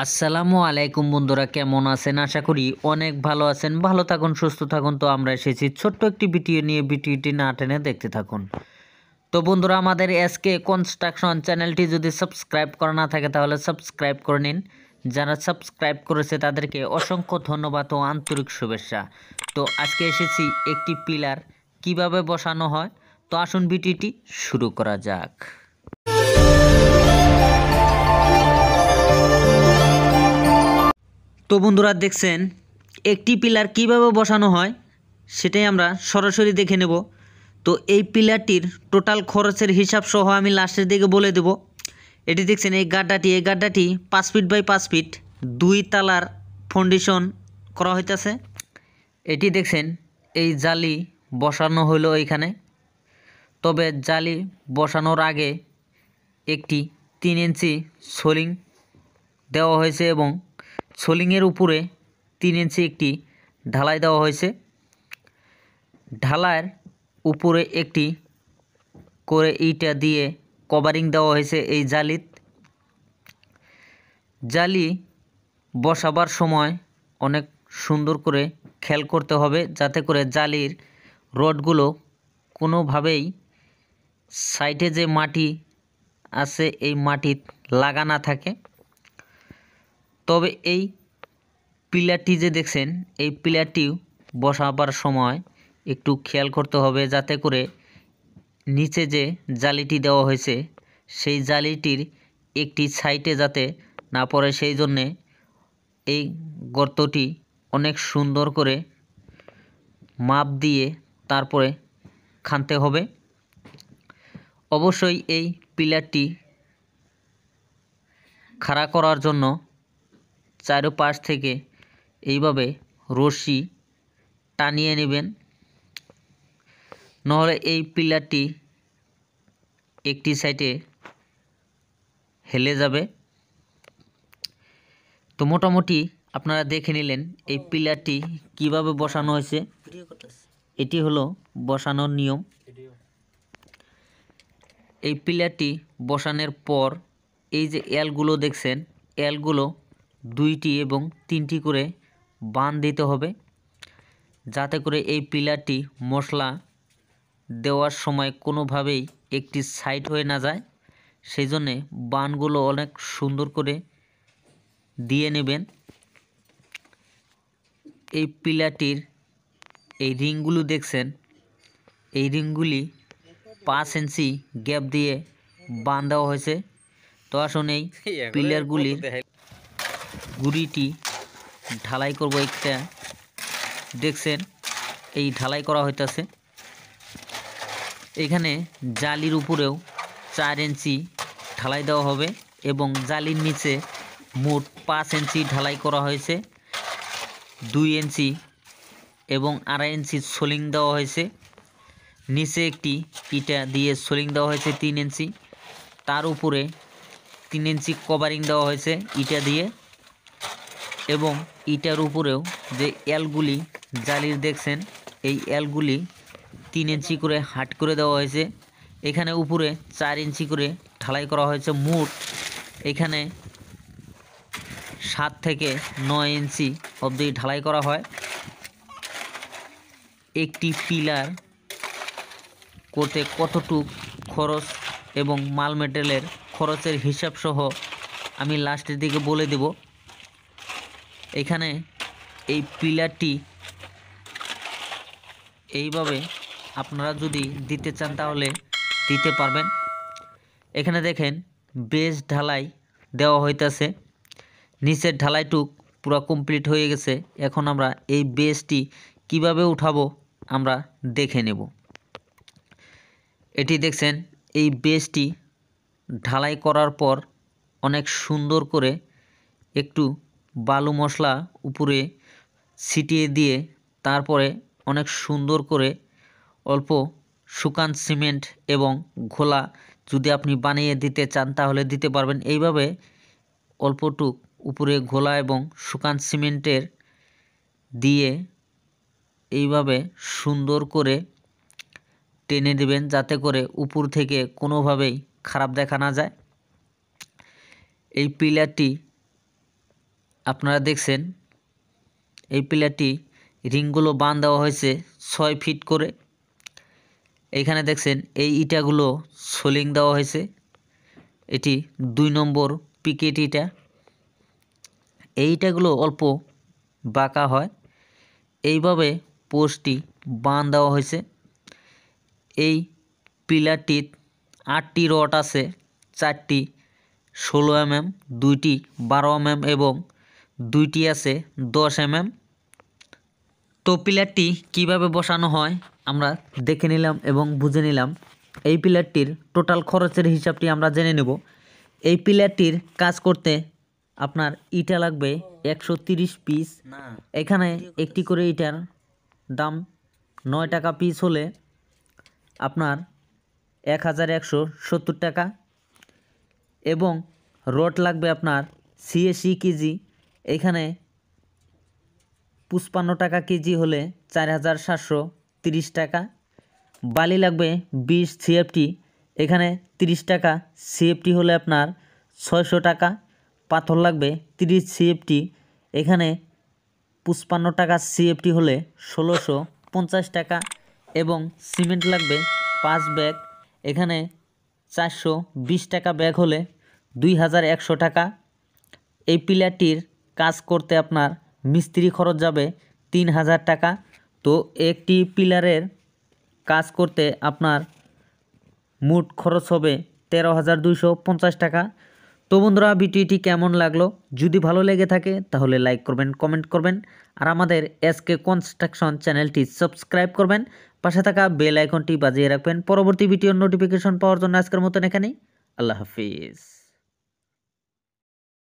আসসালামু আলাইকুম বন্ধুরা, কেমন আছেন? আশা করি অনেক ভালো আছেন। ভালো থাকুন, সুস্থ থাকুন। তো আমরা এসেছি ছোট্ট একটি ভিডিও নিয়ে, ভিডিওটি না টেনে দেখতে থাকুন। তো বন্ধুরা, আমাদের এসকে কনস্ট্রাকশন চ্যানেলটি যদি সাবস্ক্রাইব করা না থাকে তাহলে সাবস্ক্রাইব করে নিন। যারা সাবস্ক্রাইব করেছে তাদেরকে অসংখ্য ধন্যবাদ ও আন্তরিক শুভেচ্ছা। তো আজকে এসেছি একটি পিলার কিভাবে বসানো হয়। তো আসুন ভিডিওটি শুরু করা যাক। তো বন্ধুরা, দেখছেন একটি পিলার কিভাবে বসানো হয় সেটাই আমরা সরাসরি দেখে নেব। তো এই পিলারটির টোটাল খরচের হিসাব সহ আমি লাস্টের দিকে বলে দেব। এটি দেখছেন এই গাড্ডাটি 5 ফিট বাই 5 ফিট 2 তালার ফাউন্ডেশন করা হইতেছে। এটি দেখছেন এই জালি বসানো হলো এখানে। তবে জালি বসানোর আগে একটি 3 ইঞ্চি সোলিং দেওয়া হয়েছে এবং সোলিংয়ের উপরে 3 ইঞ্চি একটি ঢালাই দেওয়া হয়েছে। ঢালাইয়ের উপরে একটি করে ইটা দিয়ে কভারিং দেওয়া হয়েছে এই জালি বসাবার সময় অনেক সুন্দর করে খেয়াল করতে হবে যাতে করে জালির রডগুলো কোনোভাবেই সাইডে যে মাটি আছে এই মাটি লাগা না থাকে। তবে এই পিলারটি যে দেখছেন এই পিলারটি বসাবার সময় একটু খেয়াল করতে হবে যাতে করে নিচে যে জালিটি দেওয়া হয়েছে সেই জালিটির একটি সাইডে যাতে না পড়ে, সেই জন্যে এই গর্তটি অনেক সুন্দর করে মাপ দিয়ে তারপরে খানতে হবে। অবশ্যই এই পিলারটি খাড়া করার জন্য চারপাশ থেকে এইভাবে রশি টানিয়ে নেবেন, নহলে এই পিলারটি একটি সাইডে হেলে যাবে। তো মোটামুটি আপনারা দেখে নিলেন এই পিলারটি কিভাবে বসানো হয়েছে। এটি হলো বসানোর নিয়ম। এই পিলারটি বসানোর পর এই যে এলগুলো দেখছেন, এলগুলো 2টি এবং 3টি করে বান দিতে হবে যাতে করে এই পিলারটি মশলা দেওয়ার সময় কোনোভাবেই একটি সাইড হয়ে না যায়। সেই জন্যে বানগুলো অনেক সুন্দর করে দিয়ে নেবেন। এই পিলারটির এই রিংগুলো দেখছেন, এই রিংগুলি 5 ইঞ্চি গ্যাপ দিয়ে বান দেওয়া হয়েছে। তো আসুন এই পিলারগুলির গুড়িটি ঢালাই করব। একটা দেখছেন এই ঢালাই করা হইতেছে। এখানে জালির উপরেও 4 ইঞ্চি ঢালাই দেওয়া হবে এবং জালির নিচে মোট 5 ইঞ্চি ঢালাই করা হয়েছে। 2 ইঞ্চি এবং 2.5 ইঞ্চি সোলিং দেওয়া হয়েছে। নিচে একটি ইটা দিয়ে সোলিং দেওয়া হয়েছে 3 ইঞ্চি। তার উপরে 3 ইঞ্চি কভারিং দেওয়া হয়েছে ইটা দিয়ে এবং ইটার উপরেও যে এলগুলি জালির দেখছেন এই এলগুলি 3 ইঞ্চি করে হাট করে দেওয়া হয়েছে। এখানে উপরে 4 ইঞ্চি করে ঢালাই করা হয়েছে। মোট এখানে 7 থেকে 9 ইঞ্চি অবধি ঢালাই করা হয়। একটি পিলার করতে কতটুক খরচ এবং মাল মেটেরিয়ালের খরচের হিসাব সহ আমি লাস্টের দিকে বলে দেব। এখানে এই পিলারটি এইভাবে আপনারা যদি দিতে চান তাহলে দিতে পারবেন। এখানে দেখেন বেস ঢালাই দেওয়া হইতেছে। নিচের ঢালাইটুক পুরো কমপ্লিট হয়ে গেছে। এখন আমরা এই বেসটি কিভাবে উঠাবো আমরা দেখে নেব। এটি দেখছেন এই বেসটি ঢালাই করার পর অনেক সুন্দর করে একটু বালু মশলা উপরে ছিটিয়ে দিয়ে তারপরে অনেক সুন্দর করে অল্প শুকান সিমেন্ট এবং ঘোলা যদি আপনি বানিয়ে দিতে চান তাহলে দিতে পারবেন। এইভাবে অল্পটুক উপরে ঘোলা এবং শুকান সিমেন্টের দিয়ে এইভাবে সুন্দর করে টেনে দেবেন যাতে করে উপর থেকে কোনোভাবেই খারাপ দেখা না যায়। এই পিলারটি আপনারা দেখছেন এই পিলারটি রিংগুলো বাঁধ দেওয়া হয়েছে 6 ফিট করে। এইখানে দেখছেন এই ইটাগুলো সোলিং দেওয়া হয়েছে। এটি 2 নম্বর পিকেট ইটা। এই ইটাগুলো অল্প বাঁকা হয়। এইভাবে পোস্টটি বাঁধ দেওয়া হয়েছে। এই পিলারটির 8টি রড আছে, 4টি 16 mm, 2টি 12 mm এবং 2টি আছে 10 mm। তো পিলারটি কিভাবে বসানো হয় আমরা দেখে নিলাম এবং বুঝে নিলাম। এই পিলারটির টোটাল খরচের হিসাবটি আমরা জেনে নেব। এই পিলারটির কাজ করতে আপনার ইটা লাগবে 130 পিস। এখানে একটি করে ইটার দাম 9 টাকা পিস হলে আপনার 1170 টাকা। এবং রড লাগবে আপনার 86 কেজি। এখানে 55 টাকা কেজি হলে 4730 টাকা। বালি লাগবে 20 সিএফটি। এখানে 30 টাকা সিএফটি হলে আপনার 600 টাকা। পাথর লাগবে 30 সিএফটি। এখানে 55 টাকা সিএফটি হলে 1650 টাকা। এবং সিমেন্ট লাগবে 5 ব্যাগ। এখানে 420 টাকা ব্যাগ হলে 2100 টাকা। এই পিলারটির কাজ করতে আপনার মিস্ত্রি খরচ যাবে 3000 টাকা। তো একটি পিলারের কাজ করতে আপনার মোট খরচ হবে 13,250 টাকা। তো বন্ধুরা, ভিডিওটি কেমন লাগলো? যদি ভালো লেগে থাকে তাহলে লাইক করবেন, কমেন্ট করবেন আর আমাদের এসকে কনস্ট্রাকশন চ্যানেলটি সাবস্ক্রাইব করবেন। পাশে থাকা বেল আইকনটি বাজিয়ে রাখবেন পরবর্তী ভিডিওর নোটিফিকেশন পাওয়ার জন্য। আজকের মতন এখানেই, আল্লাহ হাফিজ।